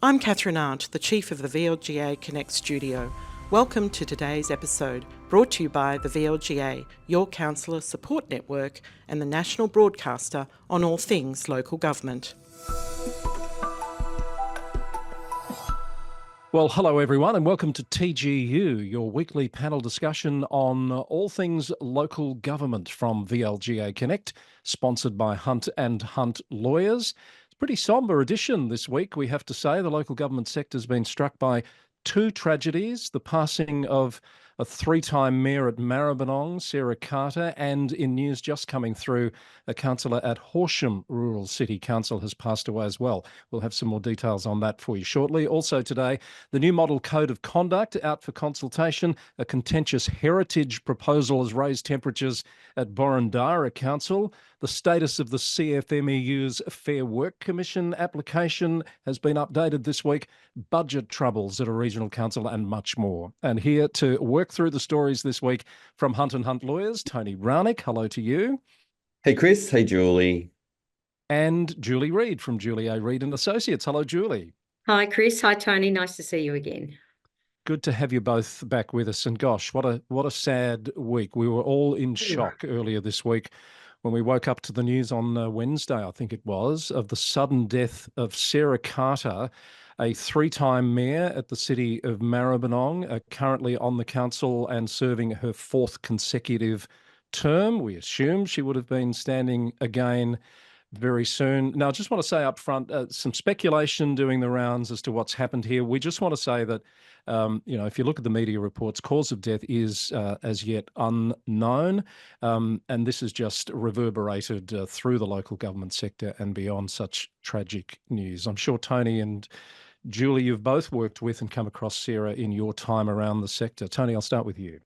I'm Catherine Arndt, the Chief of the VLGA Connect Studio. Welcome to today's episode, brought to you by the VLGA, your councillor support network and the national broadcaster on all things local government. Well, hello everyone and welcome to TGU, your weekly panel discussion on all things local government from VLGA Connect, sponsored by Hunt and Hunt Lawyers. It's a pretty sombre edition this week, we have to say. The local government sector has been struck by two tragedies: the passing of a three-time mayor at Maribyrnong, Sarah Carter, and in news just coming through, a councillor at Horsham Rural City Council has passed away as well. We'll have some more details on that for you shortly. Also today, the new model code of conduct out for consultation. A contentious heritage proposal has raised temperatures at Boroondara Council. The status of the CFMEU's Fair Work Commission application has been updated this week. Budget troubles at a regional council and much more. And here to work through the stories this week from Hunt and Hunt Lawyers, Tony Rownick, hello to you. Hey Chris, hey Julie. And Julie Reid from Julie A. Reid and Associates. Hello, Julie. Hi, Chris. Hi, Tony. Nice to see you again. Good to have you both back with us. And gosh, what a sad week. We were all in shock earlier this week when we woke up to the news on Wednesday, I think it was, of the sudden death of Sarah Carter, a three-time mayor at the city of Maribyrnong, currently on the council and serving her fourth consecutive term. We assume she would have been standing again very soon. Now, I just want to say up front, some speculation doing the rounds as to what's happened here. We just want to say that, if you look at the media reports, cause of death is as yet unknown. And this is just reverberated through the local government sector and beyond such tragic news. I'm sure Tony and Julie, you've both worked with and come across Sarah in your time around the sector. Tony, I'll start with you.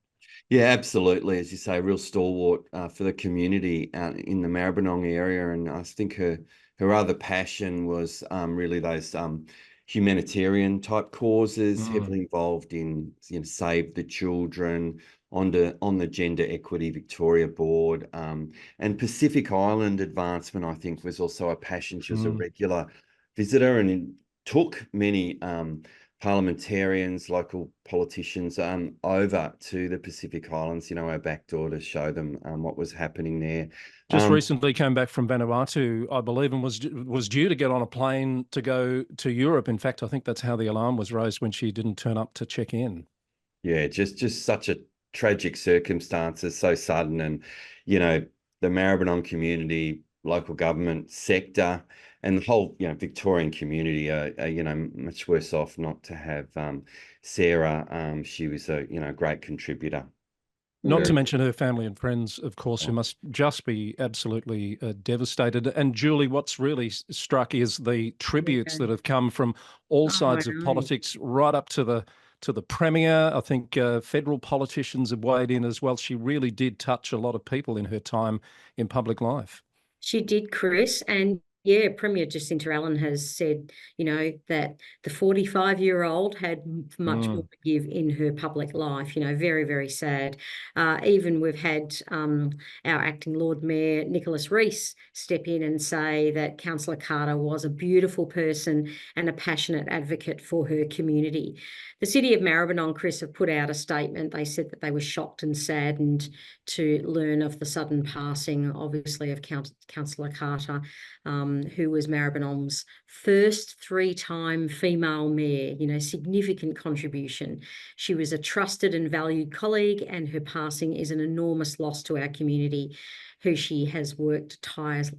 Yeah, absolutely. As you say, a real stalwart for the community out in the Maribyrnong area. And I think her other passion was really those humanitarian type causes, heavily involved in Save the Children, on the Gender Equity Victoria Board, and Pacific Island advancement, I think, was also a passion. She was a regular visitor and took many parliamentarians, local politicians over to the Pacific Islands, our back door, to show them what was happening there. Just recently came back from Vanuatu, I believe, and was due to get on a plane to go to Europe. In fact, I think that's how the alarm was raised when she didn't turn up to check in. Yeah, just such a tragic circumstances, so sudden. And, the Maribyrnong community, local government sector, and the whole, Victorian community are much worse off not to have Sarah. She was a, great contributor. Not to mention her family and friends, of course, who must just be absolutely devastated. And Julie, what's really struck is the tributes that have come from all sides of politics, right up to the Premier. I think federal politicians have weighed in as well. She really did touch a lot of people in her time in public life. She did, Chris, and yeah, Premier Jacinta Allen has said, that the 45-year-old had much more to give in her public life. Very, very sad. Even we've had our acting Lord Mayor, Nicholas Rees, step in and say that Councillor Carter was a beautiful person and a passionate advocate for her community. The City of Maribyrnong, Chris, have put out a statement. They said that they were shocked and saddened to learn of the sudden passing, obviously, of Councillor Carter, who was Maribyrnong's first three-time female mayor, significant contribution. She was a trusted and valued colleague, and her passing is an enormous loss to our community, who she has worked tirelessly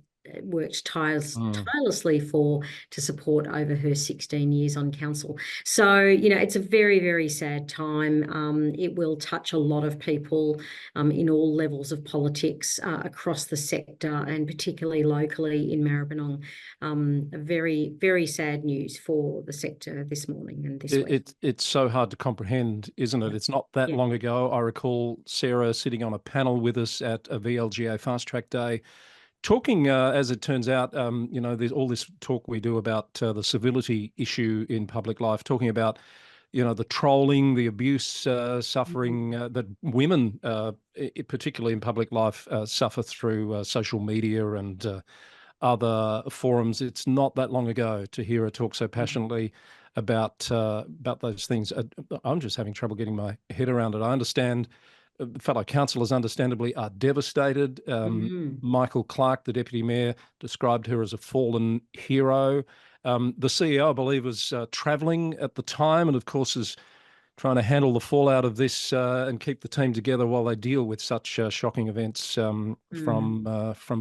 to support over her 16 years on council. So, it's a very, very sad time. It will touch a lot of people in all levels of politics across the sector, and particularly locally in Maribyrnong. Very, very sad news for the sector this morning and this week. It's so hard to comprehend, isn't it? It's not that long ago. I recall Sarah sitting on a panel with us at a VLGA Fast Track Day, talking, as it turns out, there's all this talk we do about the civility issue in public life, talking about, the trolling, the abuse, suffering that women, particularly in public life, suffer through social media and other forums. It's not that long ago to hear her talk so passionately about those things. I'm just having trouble getting my head around it. I understand fellow councillors understandably are devastated. Michael Clark, the Deputy Mayor, described her as a fallen hero. The CEO, I believe, was travelling at the time and, of course, is trying to handle the fallout of this and keep the team together while they deal with such shocking events from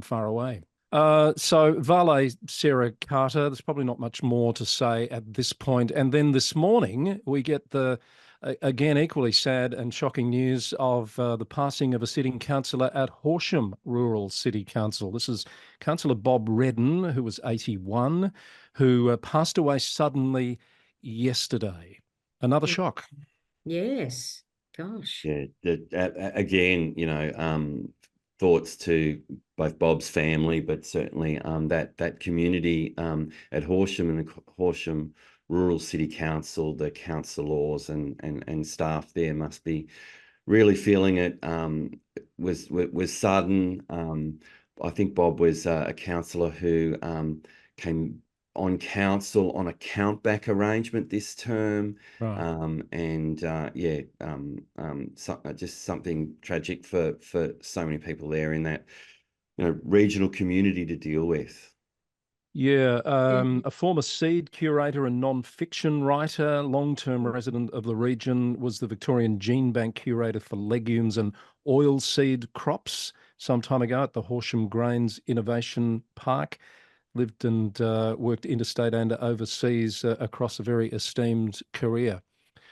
far away. So Vale, Sarah Carter, there's probably not much more to say at this point. And then this morning we get the, again, equally sad and shocking news of the passing of a sitting councillor at Horsham Rural City Council. This is Councillor Bob Redden, who was 81, who passed away suddenly yesterday. Another shock. Yes. Gosh. Yeah. Again, thoughts to both Bob's family, but certainly that community at Horsham and the Horsham Rural City Council, the councillors and staff there must be really feeling it. Was sudden. I think Bob was a councillor who came on council on a countback arrangement this term. Right. Just something tragic for so many people there in that regional community to deal with. Yeah, a former seed curator and non-fiction writer, long-term resident of the region, was the Victorian Gene Bank curator for legumes and oilseed crops some time ago at the Horsham Grains Innovation Park. Lived and worked interstate and overseas across a very esteemed career.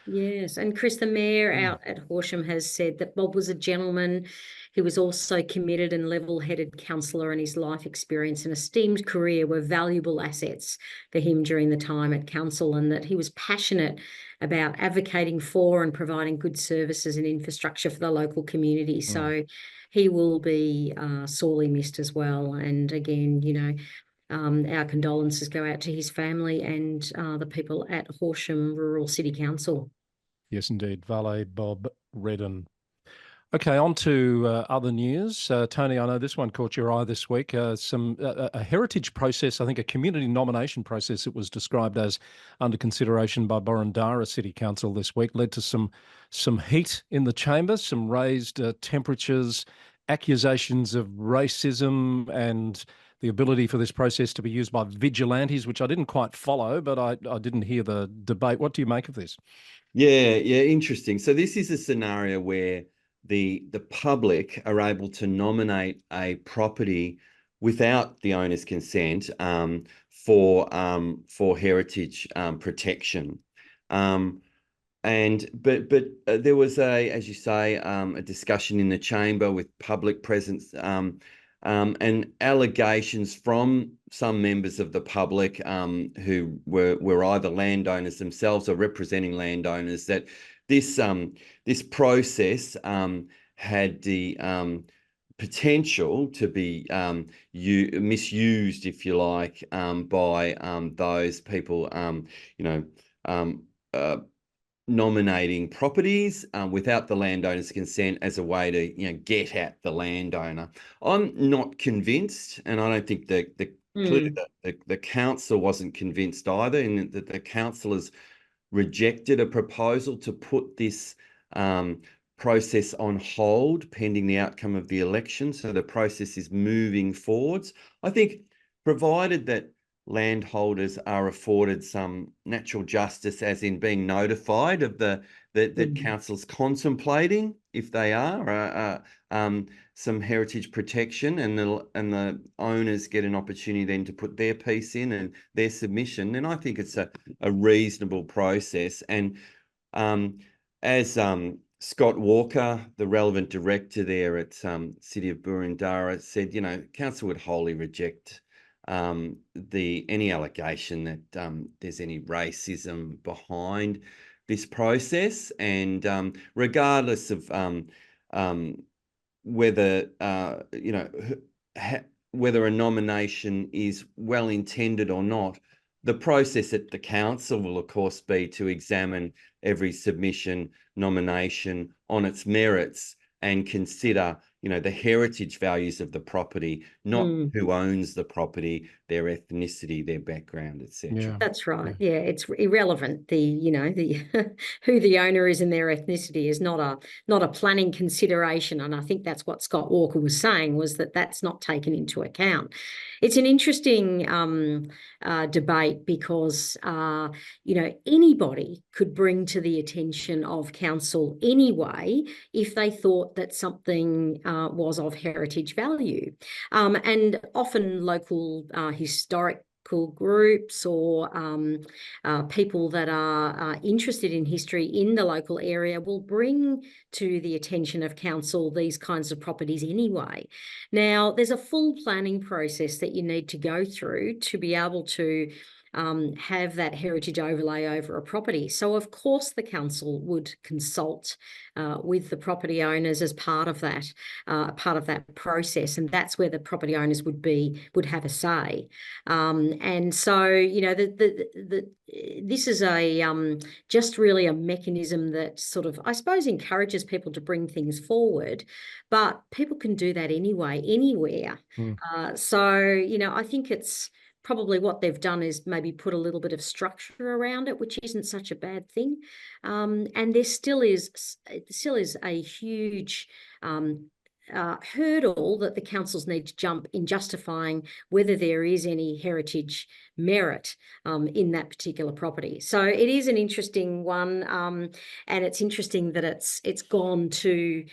Yes, and Chris, the mayor out at Horsham, has said that Bob was a gentleman. He was also committed and level-headed councillor, and his life experience and esteemed career were valuable assets for him during the time at council, and that he was passionate about advocating for and providing good services and infrastructure for the local community. So he will be sorely missed as well. And again, our condolences go out to his family and the people at Horsham Rural City Council. Yes, indeed. Vale Bob Redden. Okay, on to other news. Tony, I know this one caught your eye this week. A heritage process, I think a community nomination process it was described as, under consideration by Boroondara City Council this week, led to some heat in the chamber, some raised temperatures, accusations of racism and the ability for this process to be used by vigilantes, which I didn't quite follow, but I didn't hear the debate. What do you make of this? Yeah, interesting. So this is a scenario where the public are able to nominate a property without the owner's consent for heritage protection. But there was as you say, a discussion in the chamber with public presence and allegations from some members of the public who were either landowners themselves or representing landowners that this process had the potential to be misused, if you like, by those people, nominating properties without the landowner's consent as a way to get at the landowner. I'm not convinced, and I don't think clearly the council wasn't convinced either, in that the councillors rejected a proposal to put this process on hold pending the outcome of the election. So the process is moving forwards. I think provided that landholders are afforded some natural justice, as in being notified of that council's contemplating, if they are, some heritage protection, and the owners get an opportunity then to put their piece in and their submission, then I think it's a reasonable process. And as Scott Walker, the relevant director there at City of Boroondara, said, council would wholly reject any allegation that there's any racism behind this process, and regardless of whether whether a nomination is well intended or not, the process at the council will of course be to examine every submission, nomination on its merits and consider the heritage values of the property, not who owns the property, their ethnicity, their background, etc. Yeah. That's right. Yeah, it's irrelevant. The who the owner is and their ethnicity is not a planning consideration. And I think that's what Scott Walker was saying, was that that's not taken into account. It's an interesting debate because anybody could bring to the attention of council anyway if they thought that something was of heritage value, and often local historical groups or people that are interested in history in the local area will bring to the attention of council these kinds of properties anyway. Now, there's a full planning process that you need to go through to be able to have that heritage overlay over a property. So, of course, the council would consult with the property owners as part of that process, and that's where the property owners would have a say. And so, this is just really a mechanism that sort of, I suppose, encourages people to bring things forward, but people can do that anyway, anywhere. So, I think it's probably what they've done is maybe put a little bit of structure around it, which isn't such a bad thing. And there still is a huge hurdle that the councils need to jump in justifying whether there is any heritage merit in that particular property. So it is an interesting one, and it's interesting that it's gone to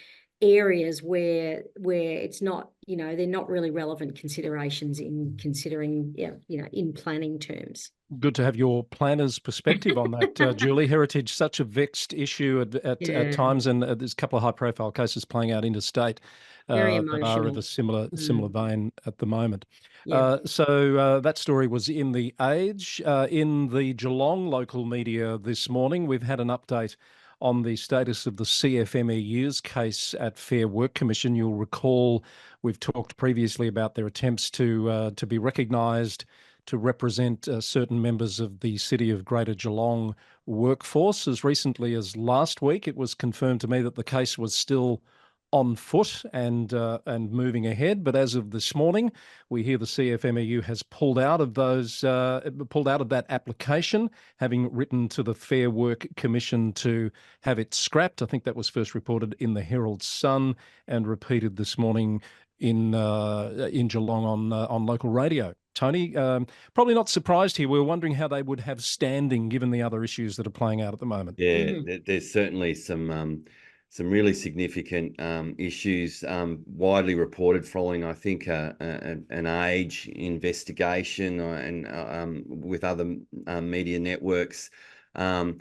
areas where it's not, they're not really relevant considerations in considering, in planning terms. Good to have your planner's perspective on that, Julie. Heritage, such a vexed issue at times, and there's a couple of high-profile cases playing out interstate Very that are in emotional. a similar vein at the moment. Yeah. So that story was in The Age. In the Geelong local media this morning, we've had an update on the status of the CFMEU's case at Fair Work Commission. You'll recall we've talked previously about their attempts to be recognised to represent certain members of the City of Greater Geelong workforce. As recently as last week, it was confirmed to me that the case was still on foot and moving ahead. But as of this morning, we hear the CFMEU has pulled out of that application, having written to the Fair Work Commission to have it scrapped. I think that was first reported in the Herald Sun and repeated this morning in Geelong on local radio. Tony, probably not surprised here. We were wondering how they would have standing given the other issues that are playing out at the moment. Yeah, there's certainly some really significant issues widely reported following, I think, an age investigation and with other media networks in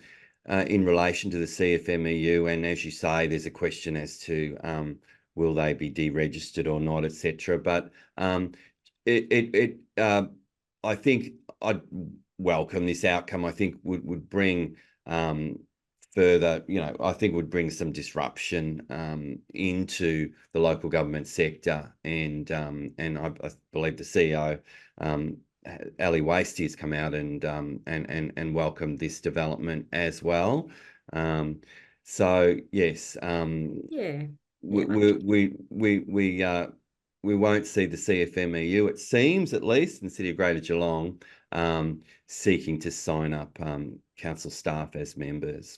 relation to the CFMEU. And as you say, there's a question as to will they be deregistered or not, etc. But I think I'd welcome this outcome. I think would bring further, I think would bring some disruption into the local government sector, and I believe the CEO, Ali Wasty, has come out and welcomed this development as well. So yes, we won't see the CFMEU, it seems, at least in the City of Greater Geelong, seeking to sign up council staff as members.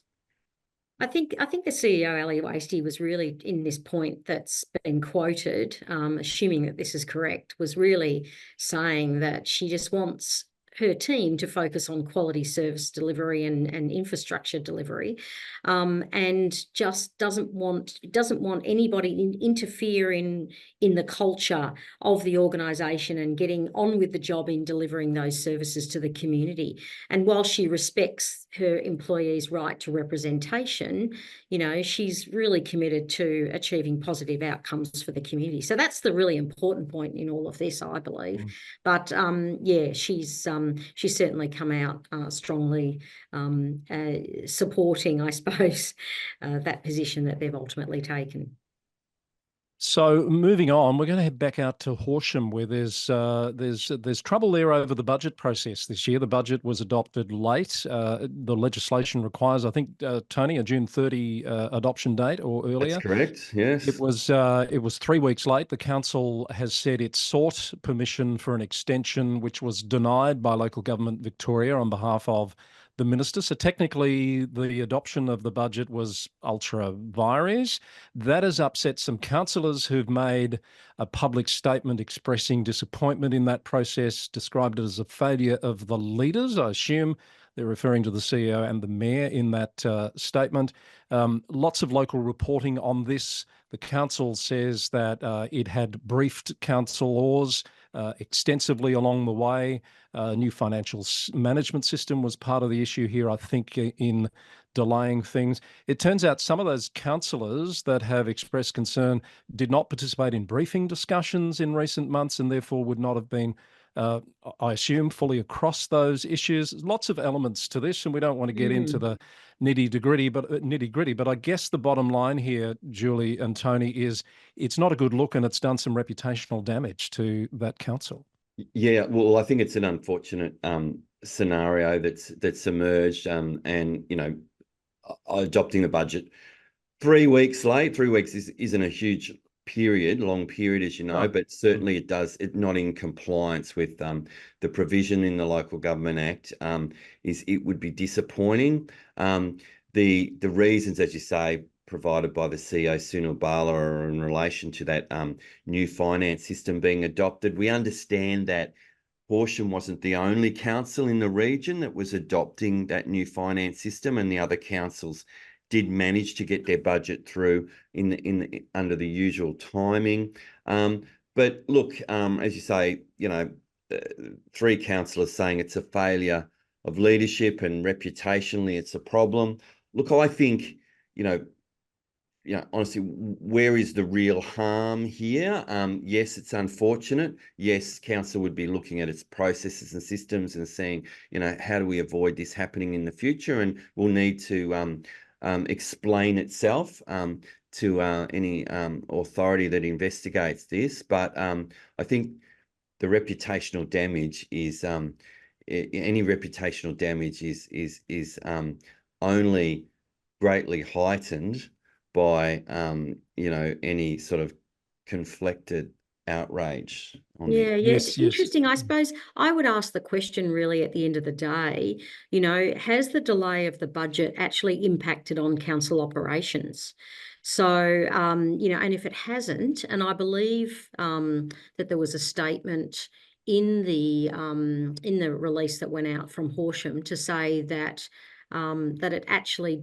I think the CEO, Ali Wasty, was really, in this point that's been quoted, assuming that this is correct, was really saying that she just wants her team to focus on quality service delivery and infrastructure delivery, and just doesn't want anybody to interfere in the culture of the organisation and getting on with the job in delivering those services to the community. And while she respects her employees' right to representation, she's really committed to achieving positive outcomes for the community. So that's the really important point in all of this, I believe. But she's certainly come out strongly supporting, I suppose, that position that they've ultimately taken. So moving on, we're going to head back out to Horsham, where there's trouble there over the budget process this year. The budget was adopted late. The legislation requires, I think, Tony, a June 30 adoption date or earlier. That's correct. Yes. It was 3 weeks late. The council has said it sought permission for an extension, which was denied by local government Victoria on behalf of the minister. So technically, the adoption of the budget was ultra vires. That has upset some councillors who've made a public statement expressing disappointment in that process, described it as a failure of the leaders. I assume they're referring to the CEO and the mayor in that statement. Lots of local reporting on this. The council says that it had briefed councillors extensively along the way. New financial management system was part of the issue here, I think, in delaying things. It turns out some of those councillors that have expressed concern did not participate in briefing discussions in recent months and therefore would not have been, I assume, fully across those issues. Lots of elements to this, and we don't want to get into the nitty-gritty, but I guess the bottom line here, Julie and Tony, is it's not a good look and it's done some reputational damage to that council. Yeah, well, I think it's an unfortunate scenario that's emerged, and adopting the budget 3 weeks late. 3 weeks isn't a huge long period, as you know, but certainly it's not in compliance with the provision in the Local Government Act. It would be disappointing. The reasons, as you say, provided by the CEO Sunil Bala are in relation to that new finance system being adopted. We understand that Horsham wasn't the only council in the region that was adopting that new finance system, and the other councils did manage to get their budget through under the usual timing. But look, as you say, 3 councillors saying it's a failure of leadership and reputationally it's a problem. Look, I think, honestly, where is the real harm here? Yes, it's unfortunate. Yes, council would be looking at its processes and systems and saying, how do we avoid this happening in the future? And we'll need to explain itself to any authority that investigates this. But I think the reputational damage is any reputational damage is only greatly heightened by any sort of conflicted outrage. It's interesting. I suppose I would ask the question really at the end of the day, has the delay of the budget actually impacted on council operations? So, and if it hasn't, and I believe that there was a statement in the release that went out from Horsham to say that that it actually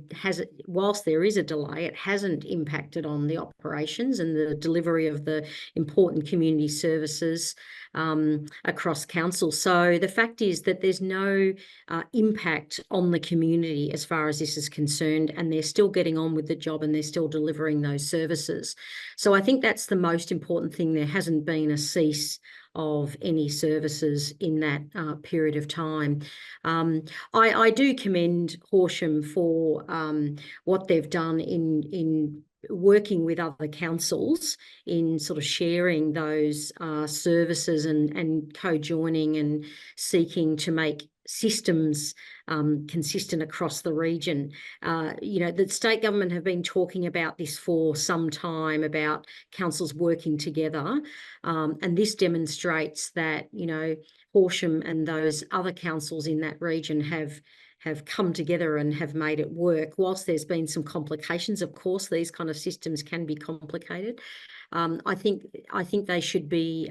whilst there is a delay, it hasn't impacted on the operations and the delivery of the important community services across council. So the fact is that there's no impact on the community as far as this is concerned, and they're still getting on with the job and they're still delivering those services. So I think that's the most important thing. There hasn't been a cease of any services in that period of time. I do commend Horsham for what they've done in working with other councils in sort of sharing those services and co-joining and seeking to make systems consistent across the region. The state government have been talking about this for some time, about councils working together, and this demonstrates that Horsham and those other councils in that region have come together and have made it work. Whilst there's been some complications, of course, these kind of systems can be complicated. I think they should be.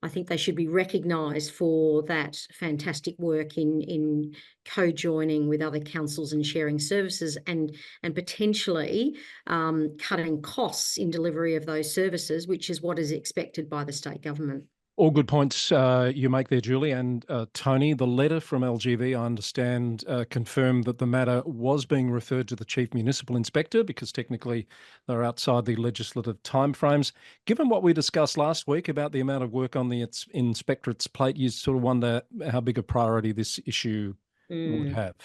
I think they should be recognised for that fantastic work in co-joining with other councils and sharing services and potentially cutting costs in delivery of those services, which is what is expected by the state government. All good points you make there, Julie. And Tony, the letter from LGV, I understand, confirmed that the matter was being referred to the Chief Municipal Inspector because technically they're outside the legislative timeframes. Given what we discussed last week about the amount of work on the inspectorate's plate, you sort of wonder how big a priority this issue would have.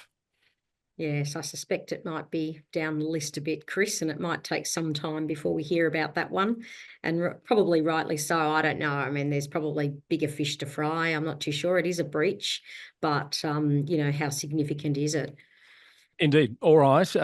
Yes, I suspect it might be down the list a bit, Chris, and it might take some time before we hear about that one. And probably rightly so. I don't know. I mean, there's probably bigger fish to fry. I'm not too sure. It is a breach, but how significant is it? Indeed. All right.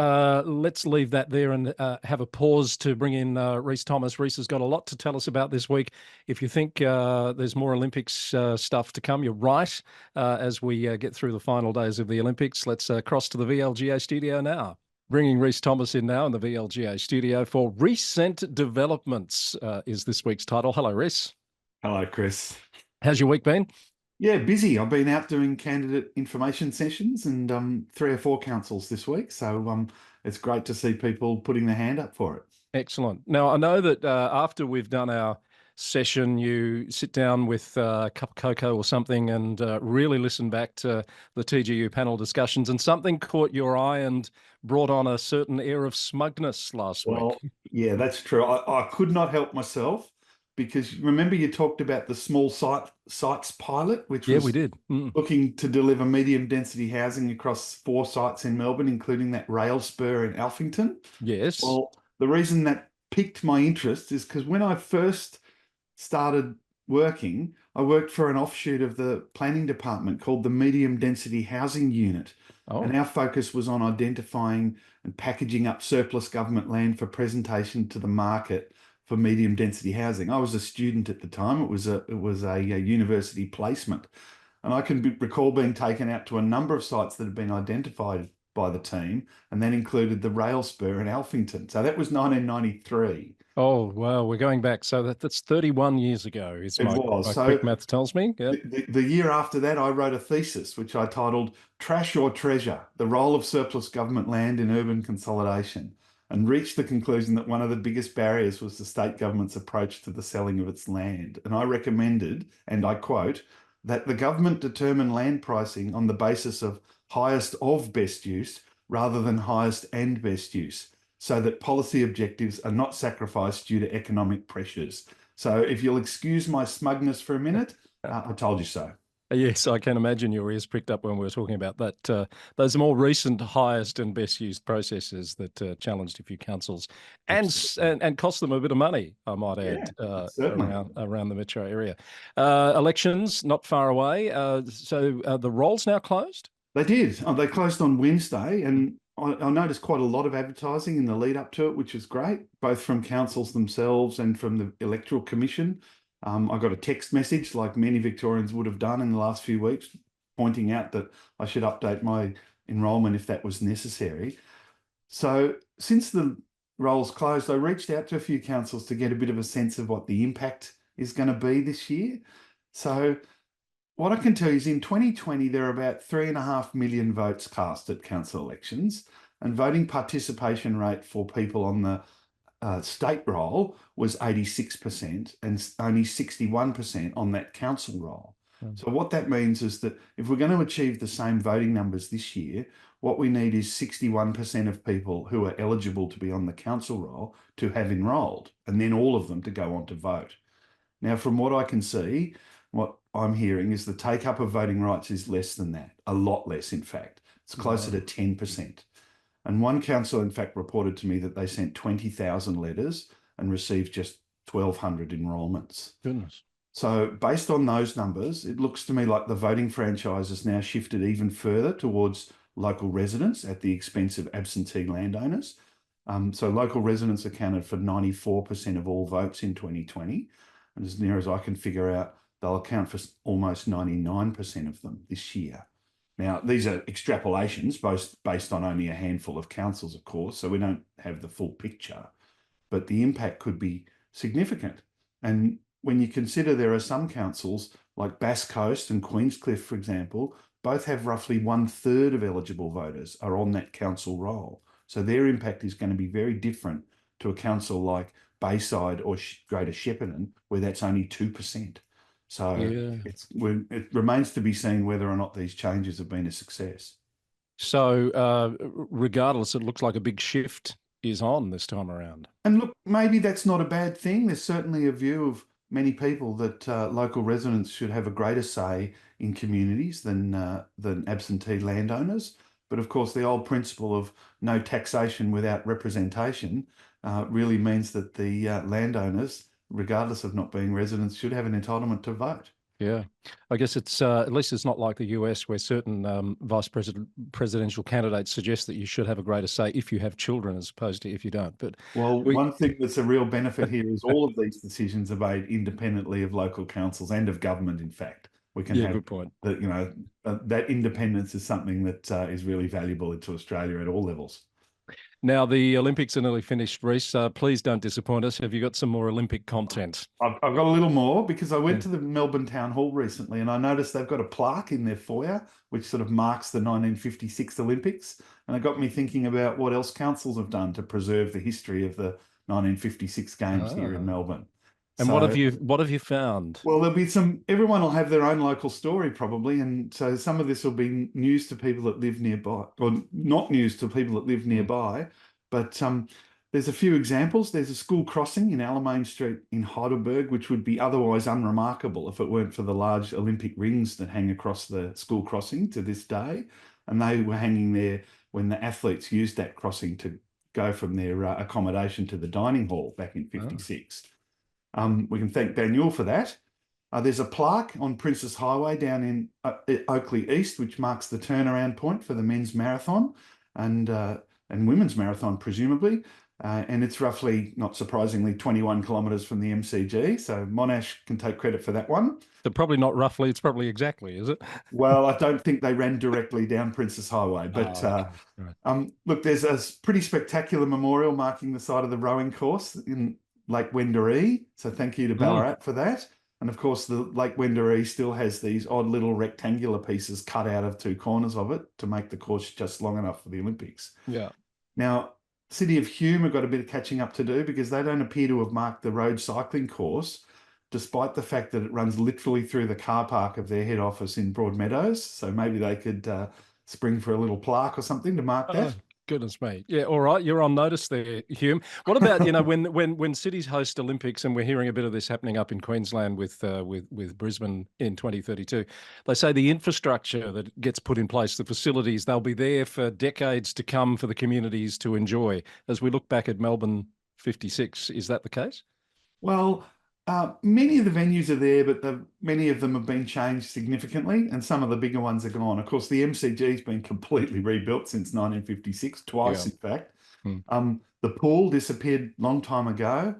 Let's leave that there and have a pause to bring in Rhys Thomas. Rhys has got a lot to tell us about this week. If you think there's more Olympics stuff to come, you're right. As we get through the final days of the Olympics, let's cross to the VLGA studio now. Bringing Rhys Thomas in now in the VLGA studio for Recent Developments is this week's title. Hello, Rhys. Hello, Chris. How's your week been? Yeah, busy. I've been out doing candidate information sessions and 3 or 4 councils this week. So it's great to see people putting their hand up for it. Excellent. Now, I know that after we've done our session, you sit down with a cup of cocoa or something and really listen back to the TGU panel discussions, and something caught your eye and brought on a certain air of smugness last week. Yeah, that's true. I could not help myself, because remember you talked about the small sites pilot, which Yeah, was we did. looking to deliver medium density housing across 4 sites in Melbourne, including that rail spur in Alphington. Yes. Well, the reason that piqued my interest is because when I first started working, I worked for an offshoot of the planning department called the Medium Density Housing Unit. And our focus was on identifying and packaging up surplus government land for presentation to the market for medium density housing. I was a student at the time. It was a university placement. And I can recall being taken out to a number of sites that had been identified by the team, and that included the rail spur in Alphington. So that was 1993. Oh, wow. We're going back. So that's 31 years ago, is my quick math tells me. Yeah. The year after that, I wrote a thesis, which I titled Trash or Treasure, the Role of Surplus Government Land in Urban Consolidation, and reached the conclusion that one of the biggest barriers was the state government's approach to the selling of its land. And I recommended, and I quote, that the government determine land pricing on the basis of highest of best use rather than highest and best use, so that policy objectives are not sacrificed due to economic pressures. So if you'll excuse my smugness for a minute, I told you so. Yes, I can imagine your ears pricked up when we were talking about that. Those more recent highest and best used processes that challenged a few councils and cost them a bit of money, I might add, around the metro area. Elections not far away. So the rolls now closed? They did. They closed on Wednesday, and I noticed quite a lot of advertising in the lead up to it, which is great, both from councils themselves and from the Electoral Commission. I got a text message, like many Victorians would have done in the last few weeks, pointing out that I should update my enrolment if that was necessary. So since the rolls closed, I reached out to a few councils to get a bit of a sense of what the impact is going to be this year. So what I can tell you is in 2020, there are about 3.5 million votes cast at council elections, and voting participation rate for people on the state roll was 86% and only 61% on that council roll. So what that means is that if we're going to achieve the same voting numbers this year, what we need is 61% of people who are eligible to be on the council roll to have enrolled, and then all of them to go on to vote. Now, from what I can see, what I'm hearing is the take up of voting rights is less than that, a lot less, in fact. It's closer to 10%. And one council, in fact, reported to me that they sent 20,000 letters and received just 1,200 enrolments. Goodness. So based on those numbers, it looks to me like the voting franchise has now shifted even further towards local residents at the expense of absentee landowners. So local residents accounted for 94% of all votes in 2020. And as near as I can figure out, they'll account for almost 99% of them this year. Now, these are extrapolations, both based on only a handful of councils, of course, so we don't have the full picture, but the impact could be significant. And when you consider there are some councils like Bass Coast and Queenscliff, for example, both have roughly 1/3 of eligible voters are on that council roll. So their impact is going to be very different to a council like Bayside or Greater Shepparton, where that's only 2%. So it remains to be seen whether or not these changes have been a success. So regardless, it looks like a big shift is on this time around. And look, maybe that's not a bad thing. There's certainly a view of many people that local residents should have a greater say in communities than absentee landowners. But of course, the old principle of no taxation without representation really means that the landowners, regardless of not being residents, should have an entitlement to vote. Yeah, I guess it's at least it's not like the US where certain presidential candidates suggest that you should have a greater say if you have children as opposed to if you don't. But well, one thing that's a real benefit here is all of these decisions are made independently of local councils and of government. In fact, we can have good point. That that independence is something that is really valuable to Australia at all levels. Now, the Olympics are nearly finished, Reece. Please don't disappoint us. Have you got some more Olympic content? I've got a little more because I went to the Melbourne Town Hall recently and I noticed they've got a plaque in their foyer which sort of marks the 1956 Olympics. And it got me thinking about what else councils have done to preserve the history of the 1956 games here in Melbourne. And what have you found? Well, there'll be everyone will have their own local story probably. And so some of this will be news to people that live nearby, or not news to people that live nearby. But there's a few examples. There's a school crossing in Alamein Street in Heidelberg, which would be otherwise unremarkable if it weren't for the large Olympic rings that hang across the school crossing to this day. And they were hanging there when the athletes used that crossing to go from their accommodation to the dining hall back in 56. We can thank Daniel for that. There's a plaque on Princess Highway down in Oakley East, which marks the turnaround point for the men's marathon and women's marathon, presumably. And it's roughly, not surprisingly, 21 kilometres from the MCG. So Monash can take credit for that one. So probably not roughly, it's probably exactly, is it? Well, I don't think they ran directly down Princess Highway. But look, there's a pretty spectacular memorial marking the site of the rowing course in Lake Wendouree. So thank you to Ballarat for that. And of course, the Lake Wendouree still has these odd little rectangular pieces cut out of two corners of it to make the course just long enough for the Olympics. Yeah. Now, City of Hume have got a bit of catching up to do because they don't appear to have marked the road cycling course, despite the fact that it runs literally through the car park of their head office in Broadmeadows. So maybe they could spring for a little plaque or something to mark that. Goodness me. Yeah, all right. You're on notice there, Hume. What about, when cities host Olympics, and we're hearing a bit of this happening up in Queensland with Brisbane in 2032, they say the infrastructure that gets put in place, the facilities, they'll be there for decades to come for the communities to enjoy. As we look back at Melbourne 56, is that the case? Well, many of the venues are there, but many of them have been changed significantly, and some of the bigger ones are gone. Of course, the MCG's been completely rebuilt since 1956, twice in fact. The pool disappeared a long time ago.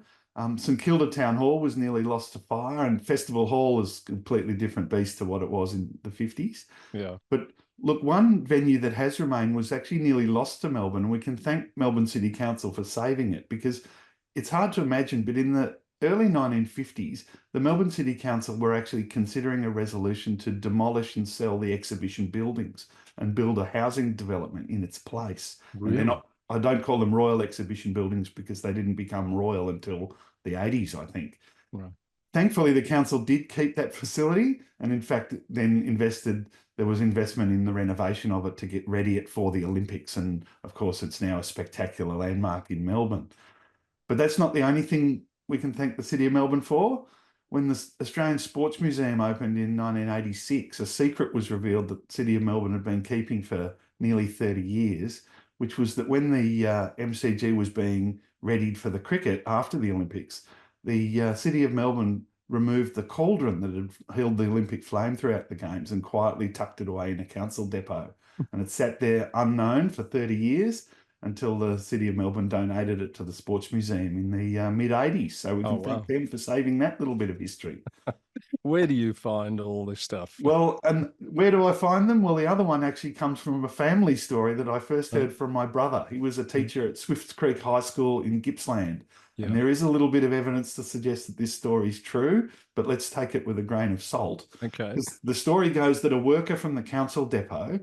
St Kilda Town Hall was nearly lost to fire, and Festival Hall is a completely different beast to what it was in the 50s. Yeah. But look, one venue that has remained was actually nearly lost to Melbourne, and we can thank Melbourne City Council for saving it, because it's hard to imagine, but in the early 1950s, the Melbourne City Council were actually considering a resolution to demolish and sell the exhibition buildings and build a housing development in its place. Really? And I don't call them royal exhibition buildings because they didn't become royal until the 80s, I think. Right. Thankfully, the council did keep that facility and in fact then there was investment in the renovation of it to get ready for the Olympics. And of course, it's now a spectacular landmark in Melbourne. But that's not the only thing we can thank the City of Melbourne for. When the Australian Sports Museum opened in 1986, a secret was revealed that the City of Melbourne had been keeping for nearly 30 years, which was that when the MCG was being readied for the cricket after the Olympics, the City of Melbourne removed the cauldron that had held the Olympic flame throughout the games and quietly tucked it away in a council depot. And it sat there unknown for 30 years until the City of Melbourne donated it to the Sports Museum in the mid-80s. So we can thank them for saving that little bit of history. Where do you find all this stuff? Well, and where do I find them? Well, the other one actually comes from a family story that I first heard from my brother. He was a teacher at Swifts Creek High School in Gippsland. Yeah. And there is a little bit of evidence to suggest that this story is true, but let's take it with a grain of salt. Okay. The story goes that a worker from the council depot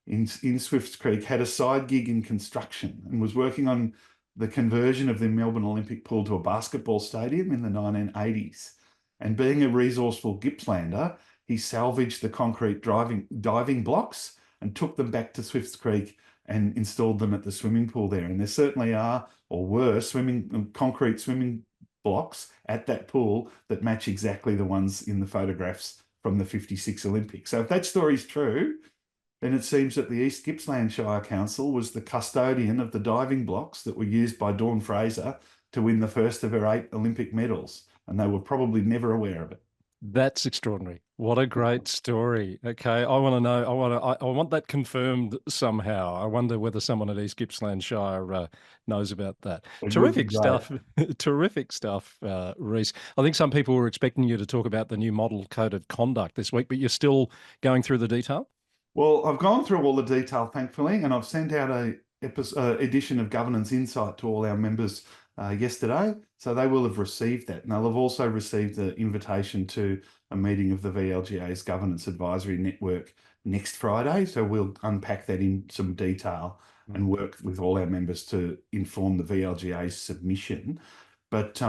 in Swifts Creek had a side gig in construction and was working on the conversion of the Melbourne Olympic pool to a basketball stadium in the 1980s. And being a resourceful Gippslander, he salvaged the concrete diving blocks and took them back to Swifts Creek and installed them at the swimming pool there. And there certainly are, or were, concrete swimming blocks at that pool that match exactly the ones in the photographs from the 56 Olympics. So if that story's true, then it seems that the East Gippsland Shire Council was the custodian of the diving blocks that were used by Dawn Fraser to win the first of her 8 Olympic medals, and they were probably never aware of it. That's extraordinary. What a great story. Okay, I want to know. I want that confirmed somehow. I wonder whether someone at East Gippsland Shire knows about that. It would be Terrific great. stuff. Terrific stuff, Reece. I think some people were expecting you to talk about the new model code of conduct this week, but you're still going through the detail? Well, I've gone through all the detail, thankfully, and I've sent out a edition of Governance Insight to all our members yesterday. So they will have received that. And they'll have also received the invitation to a meeting of the VLGA's Governance Advisory Network next Friday. So we'll unpack that in some detail and work with all our members to inform the VLGA's submission. But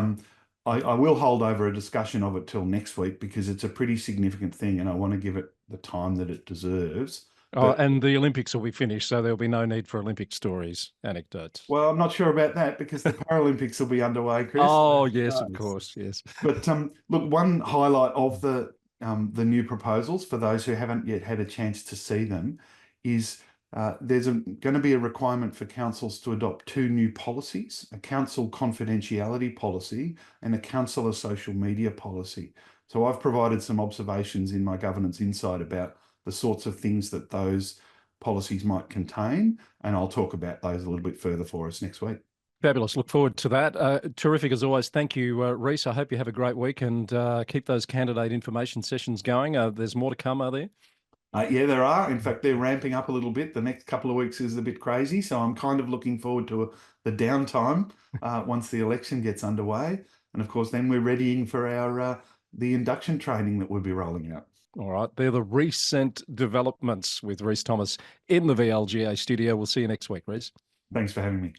I will hold over a discussion of it till next week because it's a pretty significant thing and I want to give it the time that it deserves. Oh, and the Olympics will be finished, so there'll be no need for Olympic stories, anecdotes. Well, I'm not sure about that because the Paralympics will be underway, Chris. Oh, yes, of course, yes. But look, one highlight of the new proposals for those who haven't yet had a chance to see them is there's going to be a requirement for councils to adopt 2 new policies, a council confidentiality policy and a councillor social media policy. So I've provided some observations in my Governance Insight about the sorts of things that those policies might contain, and I'll talk about those a little bit further for us next week. Fabulous. Look forward to that. Terrific as always. Thank you, Reece. I hope you have a great week and keep those candidate information sessions going. There's more to come, are there? Yeah, there are. In fact, they're ramping up a little bit. The next couple of weeks is a bit crazy. So I'm kind of looking forward to the downtime once the election gets underway. And of course, then we're readying for our the induction training that we'll be rolling out. All right. They're the recent developments with Reece Thomas in the VLGA studio. We'll see you next week, Reece. Thanks for having me.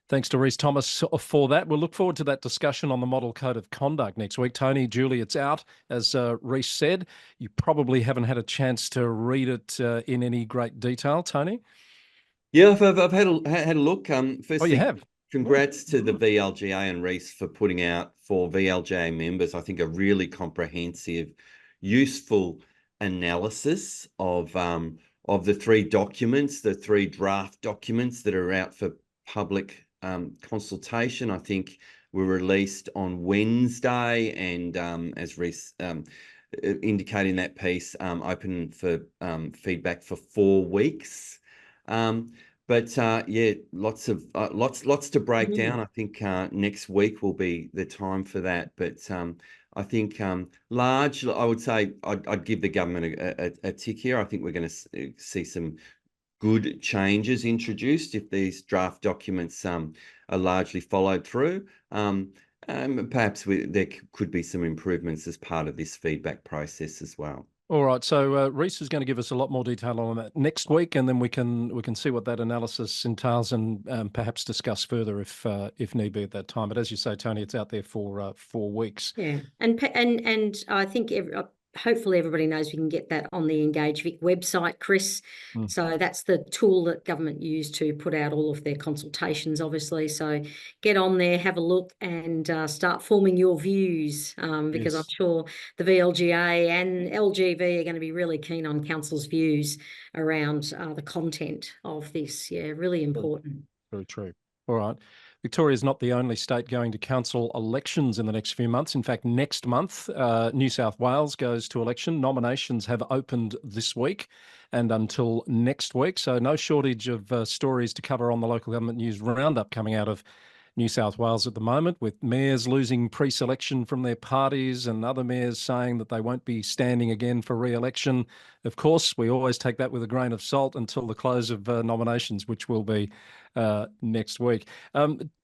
Thanks to Reece Thomas for that. We'll look forward to that discussion on the model code of conduct next week. Tony, Julie, it's out, as Reece said. You probably haven't had a chance to read it in any great detail, Tony. Yeah, I've had a look. Firstly, you have? Congrats to the VLGA and Reece for putting out for VLGA members, I think, a really comprehensive, useful analysis of the 3 documents, the 3 draft documents that are out for public consultation. I think were released on Wednesday, and as Reece indicated in that piece, open for feedback for 4 weeks. But yeah, lots to break down. I think next week will be the time for that. But I think largely, I would say I'd give the government a tick here. I think we're going to see some good changes introduced if these draft documents are largely followed through. Perhaps there could be some improvements as part of this feedback process as well. All right, so Reece is going to give us a lot more detail on that next week, and then we can see what that analysis entails and perhaps discuss further if need be at that time. But as you say, Tony, it's out there for 4 weeks. Yeah, and I think hopefully everybody knows we can get that on the Engage Vic website, Chris. So that's the tool that government use to put out all of their consultations, obviously. So get on there, have a look, and start forming your views, because I'm sure the VLGA and LGV are going to be really keen on council's views around the content of this. Yeah, really important. Very true. All right. Victoria is not the only state going to council elections in the next few months. In fact, next month, New South Wales goes to election. Nominations have opened this week and until next week. So no shortage of stories to cover on the Local Government News Roundup coming out of New South Wales at the moment, with mayors losing pre-selection from their parties and other mayors saying that they won't be standing again for re-election. Of course, we always take that with a grain of salt until the close of nominations, which will be next week.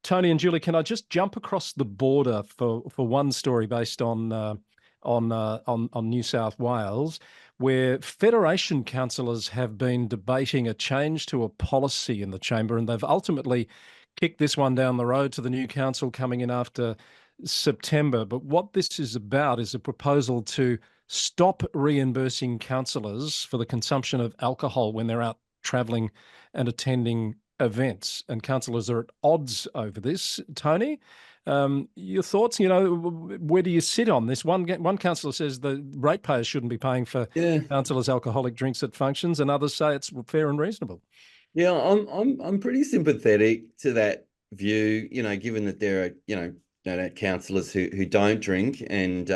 Tony and Julie, can I just jump across the border for one story based on New South Wales, where Federation councillors have been debating a change to a policy in the chamber, and they've ultimately kick this one down the road to the new council coming in after September. But what this is about is a proposal to stop reimbursing councillors for the consumption of alcohol when they're out travelling and attending events, and councillors are at odds over this. Tony, your thoughts? Where do you sit on this? One councillor says the ratepayers shouldn't be paying for councillors' alcoholic drinks at functions, and others say it's fair and reasonable. Yeah, I'm pretty sympathetic to that view. Given that there are councillors who don't drink, and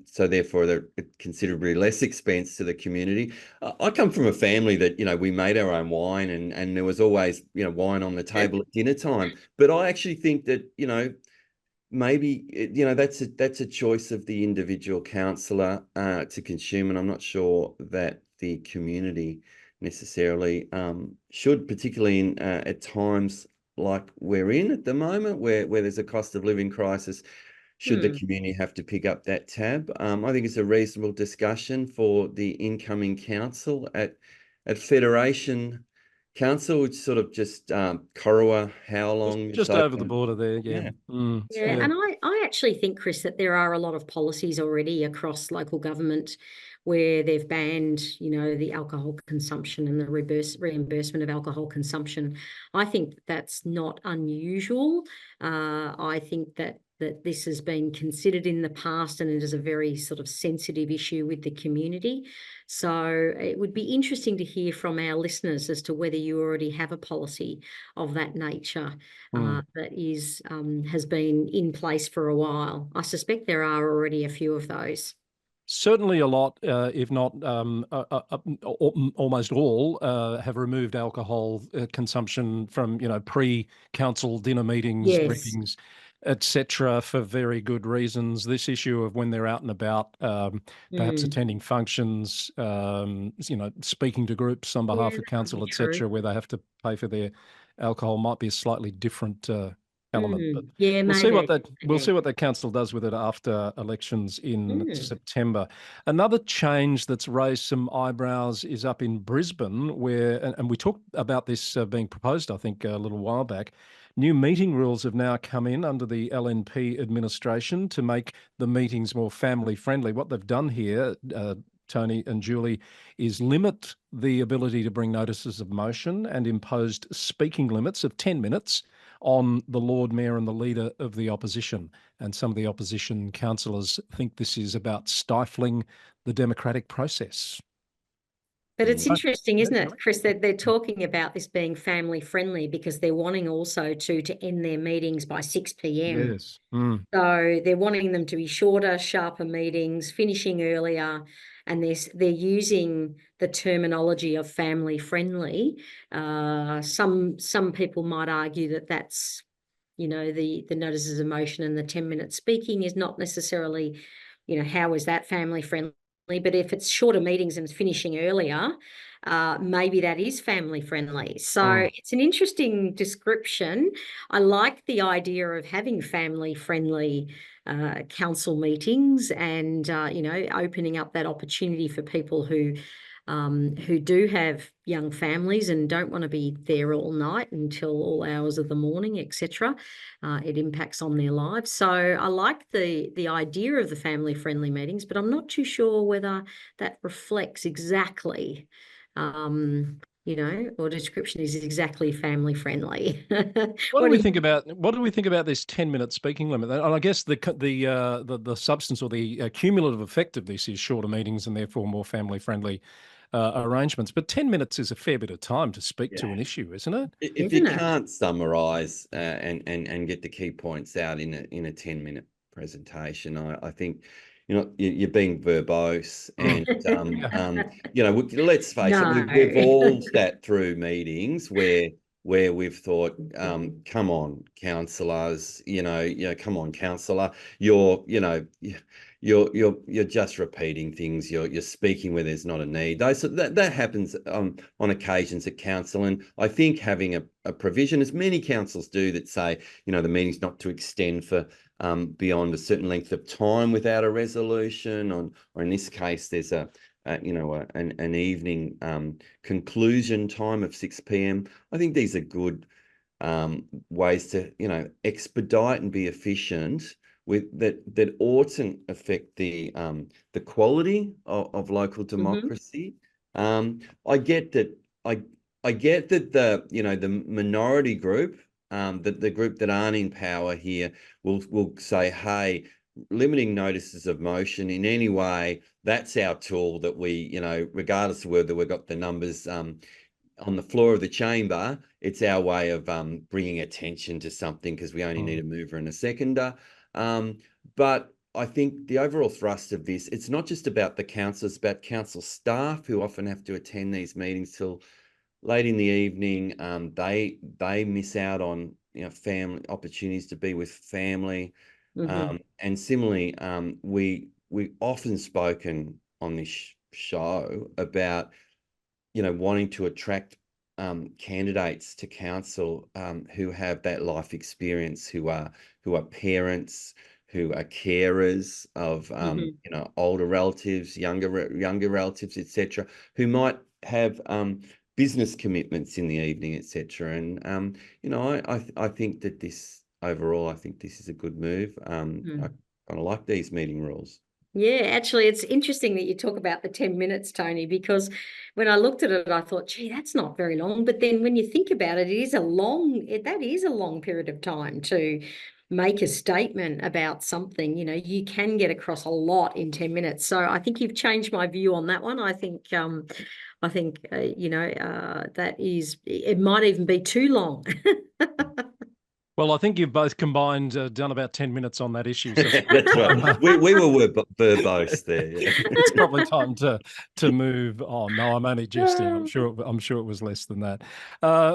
so therefore they're considerably less expense to the community. I come from a family that we made our own wine, and there was always wine on the table at dinner time. But I actually think that maybe that's a choice of the individual councillor to consume, and I'm not sure that the community necessarily should, particularly in at times like we're in at the moment, where there's a cost of living crisis. Should the community have to pick up that tab? I think it's a reasonable discussion for the incoming council at Federation Council, which sort of just Corowa, Howlong, just over the border there. Yeah. And I actually think, Chris, that there are a lot of policies already across local government where they've banned, the alcohol consumption and the reimbursement of alcohol consumption. I think that's not unusual. I think that this has been considered in the past, and it is a very sort of sensitive issue with the community. So it would be interesting to hear from our listeners as to whether you already have a policy of that nature that has been in place for a while. I suspect there are already a few of those. Certainly a lot, if not almost all, have removed alcohol consumption from, pre-council dinner meetings, briefings, etc., for very good reasons. This issue of when they're out and about, perhaps attending functions, speaking to groups on behalf of council, etc., where they have to pay for their alcohol might be a slightly different element. But we'll see what that council does with it after elections in September. Another change that's raised some eyebrows is up in Brisbane, where, and we talked about this being proposed, I think, a little while back. New meeting rules have now come in under the LNP administration to make the meetings more family friendly. What they've done here, Tony and Julie, is limit the ability to bring notices of motion and imposed speaking limits of 10 minutes on the Lord Mayor and the Leader of the Opposition. And some of the opposition councillors think this is about stifling the democratic process. But it's interesting, isn't it, Chris, that they're talking about this being family friendly because they're wanting also to end their meetings by 6 p.m. Yes. So they're wanting them to be shorter, sharper meetings, finishing earlier, and they're using the terminology of family friendly. Some people might argue that that's, the notices of motion and the 10-minute speaking is not necessarily, how is that family friendly? But if it's shorter meetings and finishing earlier, maybe that is family friendly. So it's an interesting description. I like the idea of having family friendly council meetings and, opening up that opportunity for people who do have young families and don't want to be there all night until all hours of the morning, etc. It impacts on their lives. So I like the idea of the family-friendly meetings, but I'm not too sure whether that reflects exactly, or description is exactly family-friendly. What do we think about this 10-minute speaking limit? And I guess the substance or the cumulative effect of this is shorter meetings and therefore more family-friendly arrangements. But 10 minutes is a fair bit of time to speak to an issue, isn't it? If you can't summarise and get the key points out in a 10-minute presentation, I think you're being verbose, and let's face it, we've all sat through meetings where we've thought, come on, councillors, come on, councillor, you're just repeating things. You're speaking where there's not a need. That happens on occasions at council, and I think having a provision, as many councils do, that say the meeting's not to extend for beyond a certain length of time without a resolution, or in this case, there's an evening conclusion time of 6 p.m. I think these are good ways to expedite and be efficient with that oughtn't affect the quality of local democracy. I get that. I get that the minority group, the group that aren't in power here will say, hey, limiting notices of motion in any way, that's our tool that we, regardless of whether we've got the numbers on the floor of the chamber, it's our way of bringing attention to something because we only need a mover and a seconder. But I think the overall thrust of this, it's not just about the council, it's about council staff who often have to attend these meetings till late in the evening. They miss out on family opportunities to be with family. And similarly, we often spoken on this show about wanting to attract candidates to council who have that life experience, who are parents, who are carers of older relatives, younger relatives, etc., who might have business commitments in the evening, etc. And I think that this overall, I think this is a good move. I kind of like these meeting rules. Yeah, actually, it's interesting that you talk about the 10 minutes, Tony, because when I looked at it, I thought, gee, that's not very long. But then when you think about it, that is a long period of time to make a statement about something. You can get across a lot in 10 minutes. So I think you've changed my view on that one. I think that is, it might even be too long. Well, I think you've both combined done about 10 minutes on that issue. So that's right. We were verbose there. Yeah. It's probably time to move on. No, I'm only jesting. I'm sure it was less than that.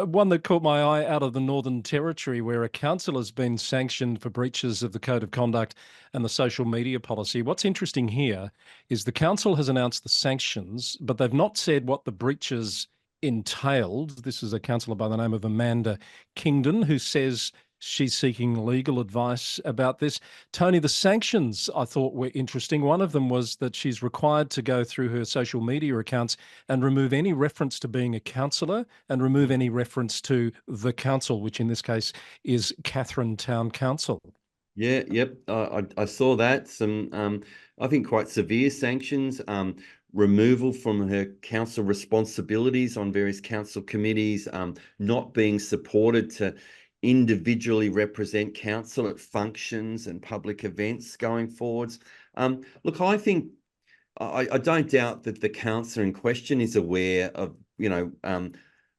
One that caught my eye out of the Northern Territory, where a council has been sanctioned for breaches of the Code of Conduct and the social media policy. What's interesting here is the council has announced the sanctions, but they've not said what the breaches entailed. This is a councillor by the name of Amanda Kingdon who says she's seeking legal advice about this. Tony, the sanctions I thought were interesting. One of them was that she's required to go through her social media accounts and remove any reference to being a councillor and remove any reference to the council, which in this case is Catherine Town Council. Yeah, yep. I saw that. Some, I think, quite severe sanctions. Removal from her council responsibilities on various council committees, not being supported to individually represent council at functions and public events going forwards. Look, I think I don't doubt that the councillor in question is aware of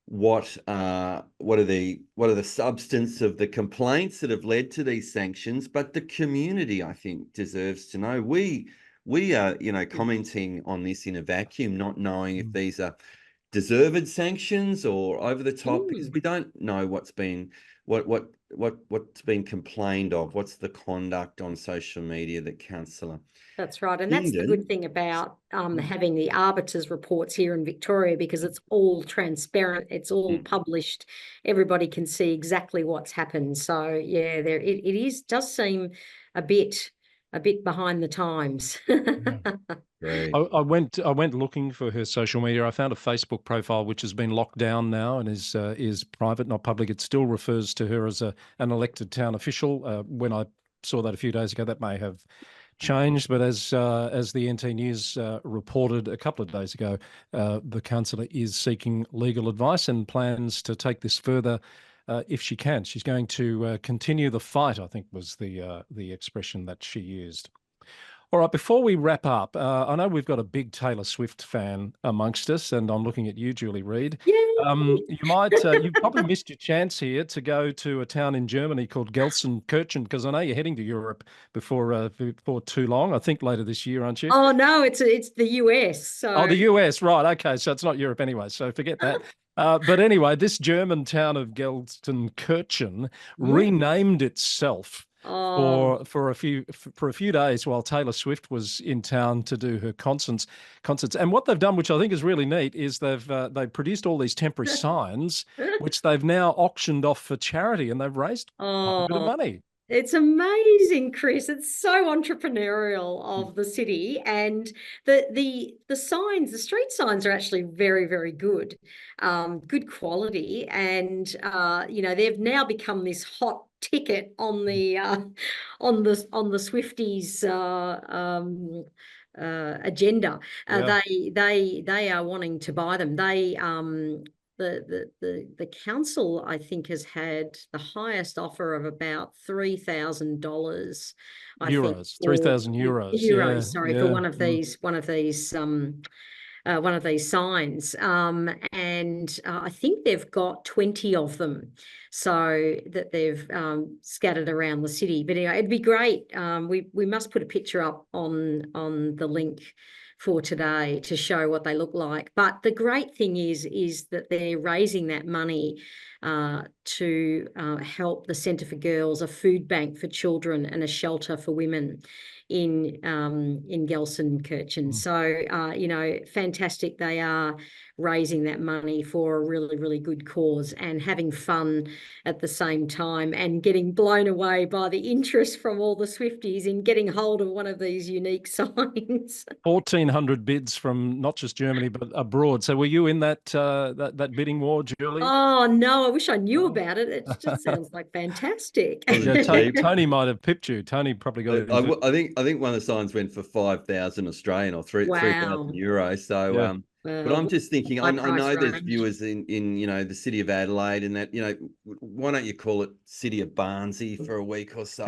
what are the substance of the complaints that have led to these sanctions, but the community, I think, deserves to know. We are commenting on this in a vacuum, not knowing if these are deserved sanctions or over the top, because we don't know what's been complained of, what's the conduct on social media that councillor. That's right. And that's the good thing about having the arbiters reports here in Victoria, because it's all transparent, it's all published, everybody can see exactly what's happened. So yeah, it does seem a bit behind the times. Right. I went looking for her social media. I found a Facebook profile which has been locked down now and is private, not public. It still refers to her as an elected town official. When I saw that a few days ago, that may have changed, but as the NT News reported a couple of days ago, the councillor is seeking legal advice and plans to take this further if she can. She's going to continue the fight, I think was the expression that she used. All right, before we wrap up, I know we've got a big Taylor Swift fan amongst us, and I'm looking at you, Julie Reid. You've probably missed your chance here to go to a town in Germany called Gelsenkirchen, because I know you're heading to Europe before too long. I think later this year, aren't you? Oh no, it's the US. So. Oh, the US, right? Okay, so it's not Europe anyway. So forget that. But anyway, this German town of Gelsenkirchen renamed itself for a few days while Taylor Swift was in town to do her concerts. And what they've done, which I think is really neat, is they've produced all these temporary signs, which they've now auctioned off for charity, and they've raised quite a bit of money. It's amazing, Chris. It's so entrepreneurial of the city, and the signs, the street signs are actually very, very good, good quality, and they've now become this hot ticket on the Swifties agenda. They are wanting to buy them. the council, I think, has had the highest offer of about $3,000. I think Euros, 3,000 euros. Yeah, sorry, yeah. for one of these signs, and I think they've got 20 of them, so that they've scattered around the city. But anyway, it'd be great. We must put a picture up on the link for today to show what they look like. But the great thing is that they're raising that money to help the Centre for Girls, a food bank for children, and a shelter for women in Gelsenkirchen. So, you know, fantastic. They are raising that money for a really, really good cause and having fun at the same time, and getting blown away by the interest from all the Swifties in getting hold of one of these unique signs. 1,400 bids from not just Germany but abroad. So were you in that that bidding war, Julie? Oh no, I wish I knew about it. It just sounds like fantastic. Yeah, Tony might have pipped you. Tony probably got it. I think one of the signs went for 5,000 Australian or 3,000 euros. So Yeah. but I'm just thinking, I know there's range. viewers in you know, the city of Adelaide, and that, you know, why don't you call it City of Barnsley for a week or so?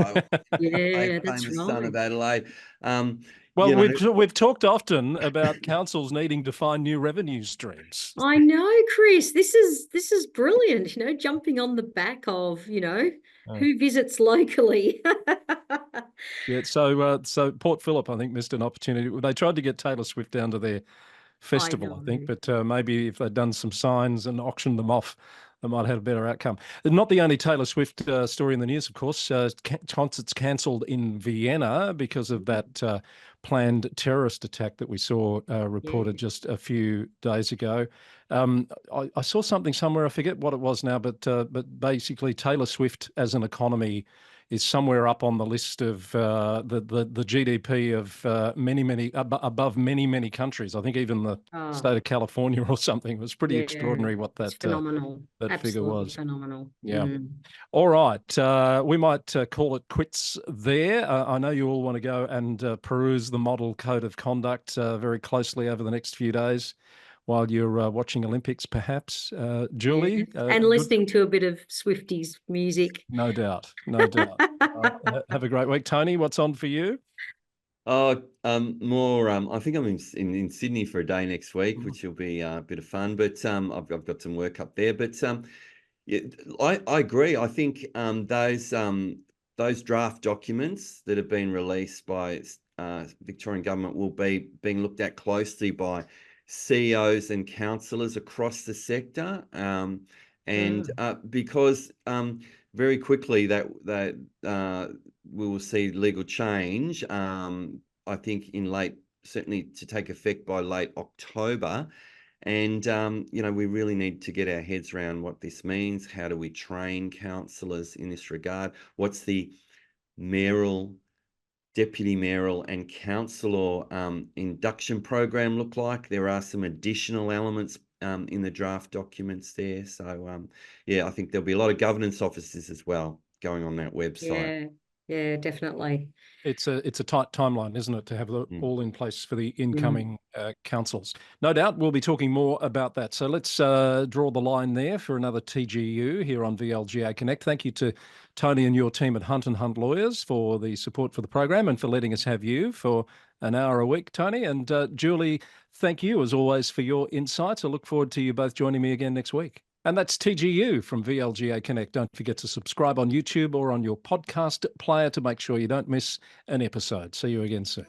Yeah, that's famous right. son of Adelaide. Well, you know, we've talked often about councils needing to find new revenue streams. I know, Chris. This is brilliant. You know, jumping on the back of, you know, who visits locally. Yeah, so Port Phillip, I think, missed an opportunity. They tried to get Taylor Swift down to their festival, I think, but maybe if they'd done some signs and auctioned them off, they might have had a better outcome. Not the only Taylor Swift story in the news, of course. Concerts cancelled in Vienna because of that planned terrorist attack that we saw reported just a few days ago. I saw something somewhere, I forget what it was now, but basically Taylor Swift as an economy is somewhere up on the list of the GDP of above many countries. I think even the state of California or something. It was pretty extraordinary what that phenomenal. that figure was. Phenomenal. Yeah. All right. We might call it quits there. I know you all want to go and peruse the model code of conduct very closely over the next few days while you're watching Olympics, perhaps. Julie? And listening to a bit of Swifties music. No doubt. No doubt. Have a great week. Tony, what's on for you? Oh, more. I think I'm in Sydney for a day next week, which will be a bit of fun. But I've got some work up there. But yeah, I agree. I think those draft documents that have been released by Victorian government will be being looked at closely by CEOs and councillors across the sector, because very quickly that we will see legal change. I think certainly to take effect by late October, and you know, we really need to get our heads around what this means. How do we train councillors in this regard? What's the mayoral, deputy mayoral and councillor induction program look like? There are some additional elements in the draft documents there. So yeah, I think there'll be a lot of governance officers as well going on that website. Yeah, definitely. It's a tight timeline, isn't it, to have it all in place for the incoming councils? No doubt we'll be talking more about that. So let's draw the line there for another TGU here on VLGA Connect. Thank you to Tony and your team at Hunt & Hunt Lawyers for the support for the program and for letting us have you for an hour a week, Tony. And Julie, thank you as always for your insights. I look forward to you both joining me again next week. And that's TGU from VLGA Connect. Don't forget to subscribe on YouTube or on your podcast player to make sure you don't miss an episode. See you again soon.